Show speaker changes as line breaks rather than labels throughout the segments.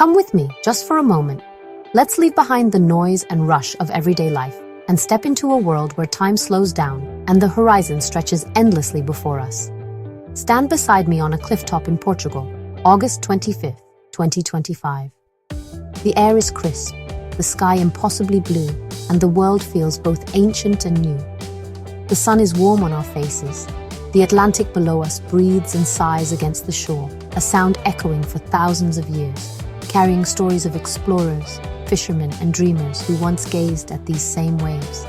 Come with me, just for a moment. Let's leave behind the noise and rush of everyday life and step into a world where time slows down and the horizon stretches endlessly before us. Stand beside me on a clifftop in Portugal, August 25th, 2025. The air is crisp, the sky impossibly blue, and the world feels both ancient and new. The sun is warm on our faces. The Atlantic below us breathes and sighs against the shore, a sound echoing for thousands of years, carrying stories of explorers, fishermen, and dreamers who once gazed at these same waves.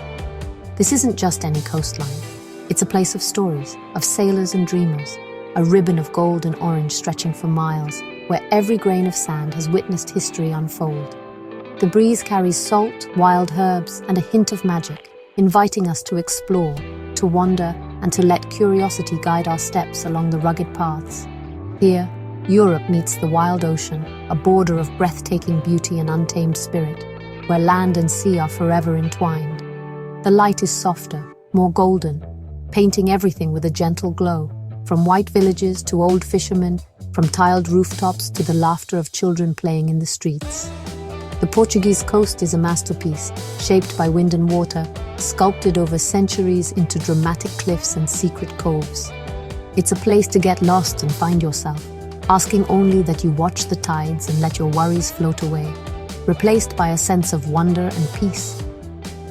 This isn't just any coastline. It's a place of stories, of sailors and dreamers, a ribbon of gold and orange stretching for miles, where every grain of sand has witnessed history unfold. The breeze carries salt, wild herbs, and a hint of magic, inviting us to explore, to wander, and to let curiosity guide our steps along the rugged paths. Here, Europe meets the wild ocean, a border of breathtaking beauty and untamed spirit, where land and sea are forever entwined. The light is softer, more golden, painting everything with a gentle glow, from white villages to old fishermen, from tiled rooftops to the laughter of children playing in the streets. The Portuguese coast is a masterpiece, shaped by wind and water, sculpted over centuries into dramatic cliffs and secret coves. It's a place to get lost and find yourself, asking only that you watch the tides and let your worries float away, replaced by a sense of wonder and peace.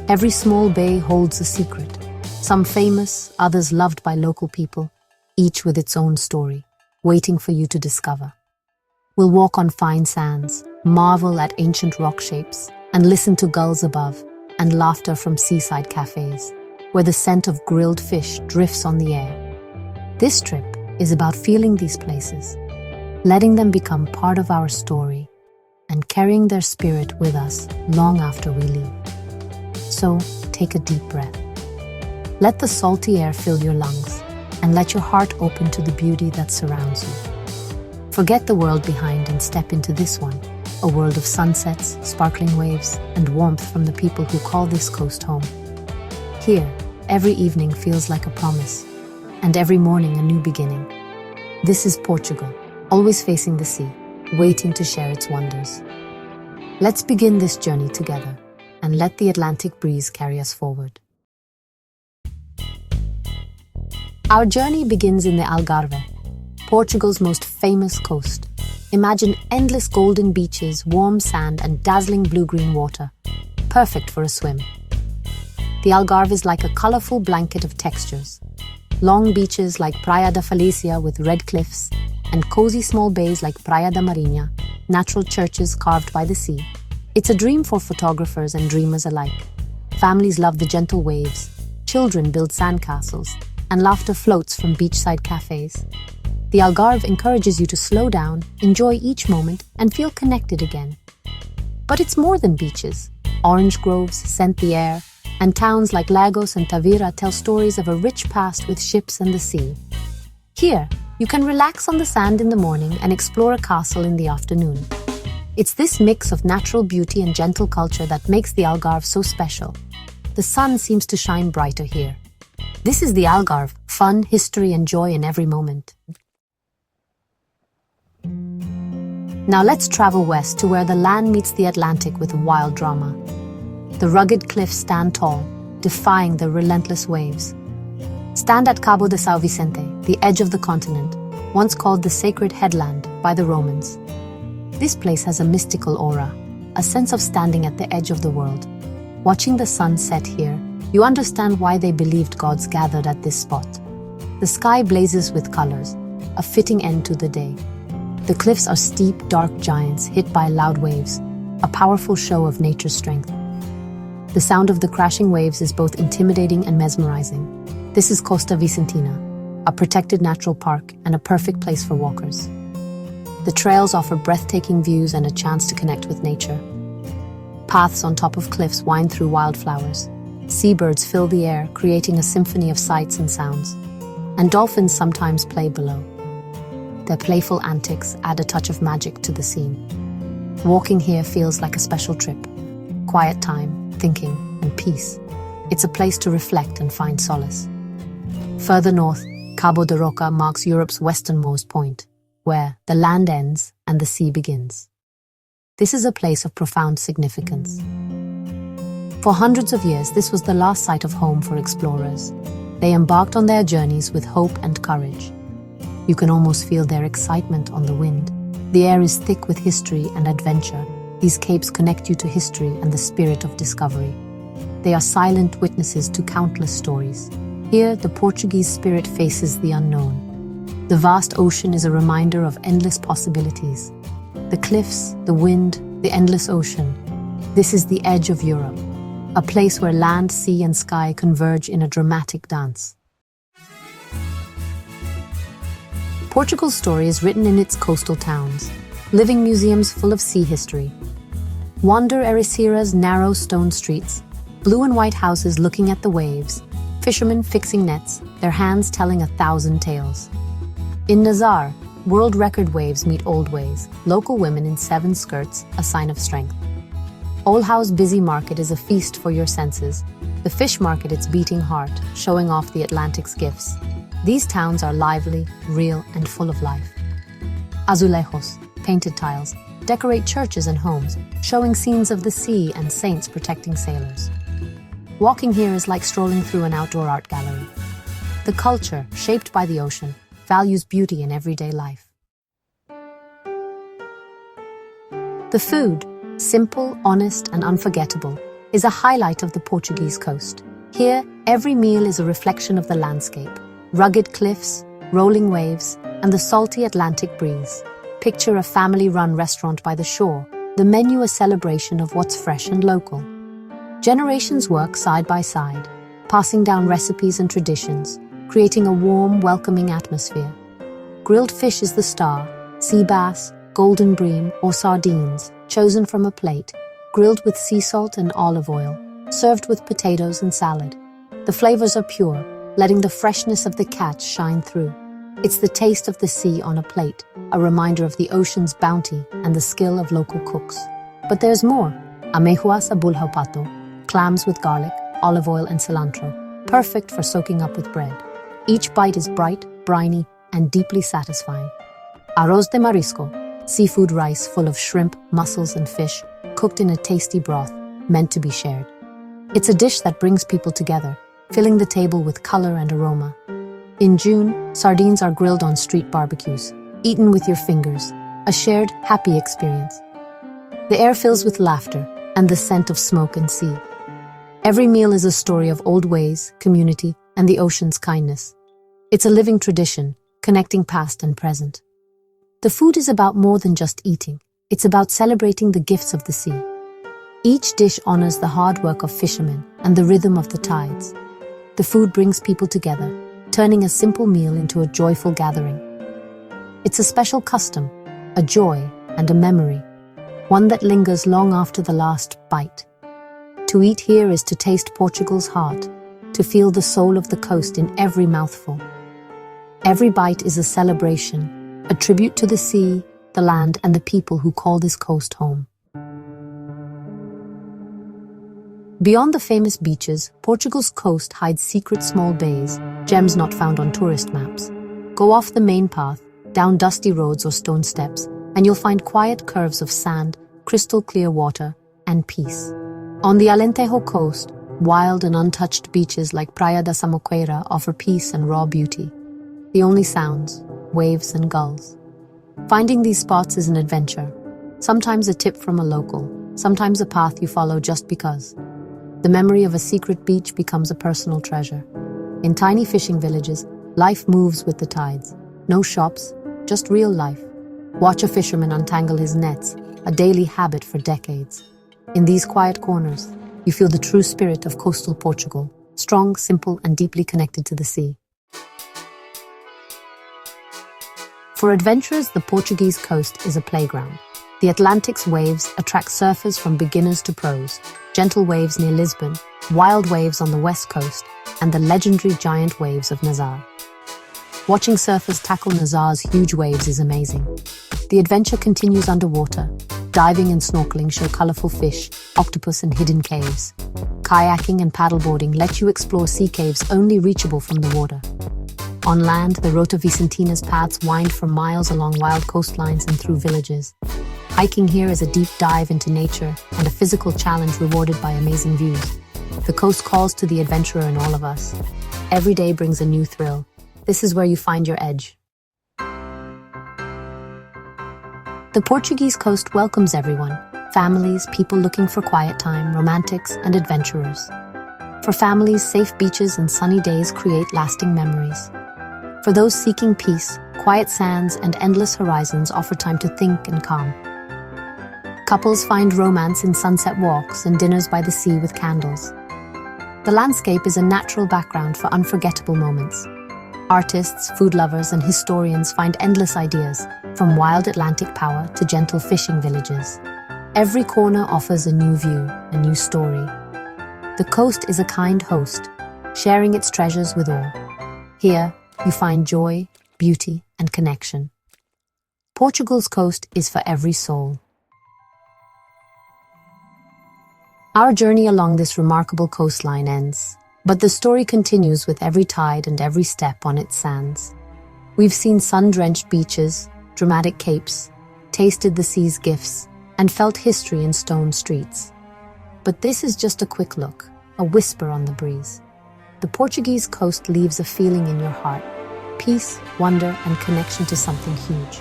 Every small bay holds a secret, some famous, others loved by local people, each with its own story, waiting for you to discover. We'll walk on fine sands, marvel at ancient rock shapes, and listen to gulls above and laughter from seaside cafes, where the scent of grilled fish drifts on the air. This trip is about feeling these places, letting them become part of our story, and carrying their spirit with us long after we leave. So, take a deep breath. Let the salty air fill your lungs, and let your heart open to the beauty that surrounds you. Forget the world behind and step into this one, a world of sunsets, sparkling waves, and warmth from the people who call this coast home. Here, every evening feels like a promise, and every morning a new beginning. This is Portugal, always facing the sea, waiting to share its wonders. Let's begin this journey together, and let the Atlantic breeze carry us forward. Our journey begins in the Algarve, Portugal's most famous coast. Imagine endless golden beaches, warm sand, and dazzling blue-green water, perfect for a swim. The Algarve is like a colorful blanket of textures. Long beaches like Praia da Felicia with red cliffs, and cozy small bays like Praia da Marinha, natural churches carved by the sea. It's a dream for photographers and dreamers alike. Families love the gentle waves, children build sandcastles, and laughter floats from beachside cafes. The Algarve encourages you to slow down, enjoy each moment, and feel connected again. But it's more than beaches. Orange groves scent the air, and towns like Lagos and Tavira tell stories of a rich past with ships and the sea. Here, you can relax on the sand in the morning and explore a castle in the afternoon. It's this mix of natural beauty and gentle culture that makes the Algarve so special. The sun seems to shine brighter here. This is the Algarve, fun, history, and joy in every moment. Now let's travel west to where the land meets the Atlantic with wild drama. The rugged cliffs stand tall, defying the relentless waves. Stand at Cabo de São Vicente, the edge of the continent, once called the Sacred Headland by the Romans. This place has a mystical aura, a sense of standing at the edge of the world. Watching the sun set here, you understand why they believed gods gathered at this spot. The sky blazes with colors, a fitting end to the day. The cliffs are steep, dark giants hit by loud waves, a powerful show of nature's strength. The sound of the crashing waves is both intimidating and mesmerizing. This is Costa Vicentina, a protected natural park and a perfect place for walkers. The trails offer breathtaking views and a chance to connect with nature. Paths on top of cliffs wind through wildflowers. Seabirds fill the air, creating a symphony of sights and sounds. And dolphins sometimes play below. Their playful antics add a touch of magic to the scene. Walking here feels like a special trip. Quiet time, thinking, and peace. It's a place to reflect and find solace. Further north, Cabo de Roca marks Europe's westernmost point, where the land ends and the sea begins. This is a place of profound significance. For hundreds of years, this was the last site of home for explorers. They embarked on their journeys with hope and courage. You can almost feel their excitement on the wind. The air is thick with history and adventure. These capes connect you to history and the spirit of discovery. They are silent witnesses to countless stories. Here, the Portuguese spirit faces the unknown. The vast ocean is a reminder of endless possibilities. The cliffs, the wind, the endless ocean. This is the edge of Europe, a place where land, sea, and sky converge in a dramatic dance. Portugal's story is written in its coastal towns, living museums full of sea history. Wander Ericira's narrow stone streets, blue and white houses looking at the waves, fishermen fixing nets, their hands telling 1,000 tales. In Nazar, world record waves meet old ways, local women in 7 skirts, a sign of strength. Olhau's busy market is a feast for your senses. The fish market its beating heart, showing off the Atlantic's gifts. These towns are lively, real, and full of life. Azulejos, painted tiles, decorate churches and homes, showing scenes of the sea and saints protecting sailors. Walking here is like strolling through an outdoor art gallery. The culture, shaped by the ocean, values beauty in everyday life. The food, simple, honest, and unforgettable, is a highlight of the Portuguese coast. Here, every meal is a reflection of the landscape. Rugged cliffs, rolling waves, and the salty Atlantic breeze. Picture a family-run restaurant by the shore, the menu a celebration of what's fresh and local. Generations work side by side, passing down recipes and traditions, creating a warm, welcoming atmosphere. Grilled fish is the star, sea bass, golden bream, or sardines, chosen from a plate, grilled with sea salt and olive oil, served with potatoes and salad. The flavors are pure, letting the freshness of the catch shine through. It's the taste of the sea on a plate, a reminder of the ocean's bounty and the skill of local cooks. But there's more. Amejuas a bulhaupato, clams with garlic, olive oil, and cilantro, perfect for soaking up with bread. Each bite is bright, briny, and deeply satisfying. Arroz de marisco, seafood rice full of shrimp, mussels, and fish, cooked in a tasty broth, meant to be shared. It's a dish that brings people together, filling the table with color and aroma. In June, sardines are grilled on street barbecues, eaten with your fingers, a shared, happy experience. The air fills with laughter and the scent of smoke and sea. Every meal is a story of old ways, community, and the ocean's kindness. It's a living tradition, connecting past and present. The food is about more than just eating. It's about celebrating the gifts of the sea. Each dish honors the hard work of fishermen and the rhythm of the tides. The food brings people together, turning a simple meal into a joyful gathering. It's a special custom, a joy, and a memory, one that lingers long after the last bite. To eat here is to taste Portugal's heart, to feel the soul of the coast in every mouthful. Every bite is a celebration, a tribute to the sea, the land, and the people who call this coast home. Beyond the famous beaches, Portugal's coast hides secret small bays, gems not found on tourist maps. Go off the main path, down dusty roads or stone steps, and you'll find quiet curves of sand, crystal clear water, and peace. On the Alentejo coast, wild and untouched beaches like Praia da Samoqueira offer peace and raw beauty. The only sounds, waves and gulls. Finding these spots is an adventure. Sometimes a tip from a local, sometimes a path you follow just because. The memory of a secret beach becomes a personal treasure. In tiny fishing villages, life moves with the tides. No shops, just real life. Watch a fisherman untangle his nets, a daily habit for decades. In these quiet corners, you feel the true spirit of coastal Portugal, strong, simple, and deeply connected to the sea. For adventurers, the Portuguese coast is a playground. The Atlantic's waves attract surfers from beginners to pros. Gentle waves near Lisbon, wild waves on the west coast, and the legendary giant waves of Nazar. Watching surfers tackle Nazar's huge waves is amazing. The adventure continues underwater. Diving and snorkeling show colorful fish, octopus, and hidden caves. Kayaking and paddleboarding let you explore sea caves only reachable from the water. On land, the Rota Vicentina's paths wind for miles along wild coastlines and through villages. Hiking here is a deep dive into nature and a physical challenge rewarded by amazing views. The coast calls to the adventurer in all of us. Every day brings a new thrill. This is where you find your edge. The Portuguese coast welcomes everyone. Families, people looking for quiet time, romantics, and adventurers. For families, safe beaches and sunny days create lasting memories. For those seeking peace, quiet sands and endless horizons offer time to think and calm. Couples find romance in sunset walks and dinners by the sea with candles. The landscape is a natural background for unforgettable moments. Artists, food lovers, and historians find endless ideas, from wild Atlantic power to gentle fishing villages. Every corner offers a new view, a new story. The coast is a kind host, sharing its treasures with all. Here, you find joy, beauty, and connection. Portugal's coast is for every soul. Our journey along this remarkable coastline ends, but the story continues with every tide and every step on its sands. We've seen sun-drenched beaches, dramatic capes, tasted the sea's gifts, and felt history in stone streets. But this is just a quick look, a whisper on the breeze. The Portuguese coast leaves a feeling in your heart, peace, wonder, and connection to something huge.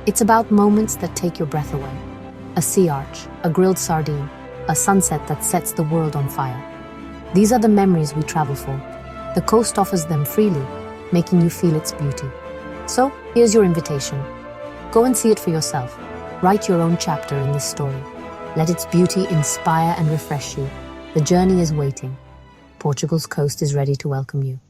It's about moments that take your breath away. A sea arch, a grilled sardine, a sunset that sets the world on fire. These are the memories we travel for. The coast offers them freely, making you feel its beauty. So, here's your invitation. Go and see it for yourself. Write your own chapter in this story. Let its beauty inspire and refresh you. The journey is waiting. Portugal's coast is ready to welcome you.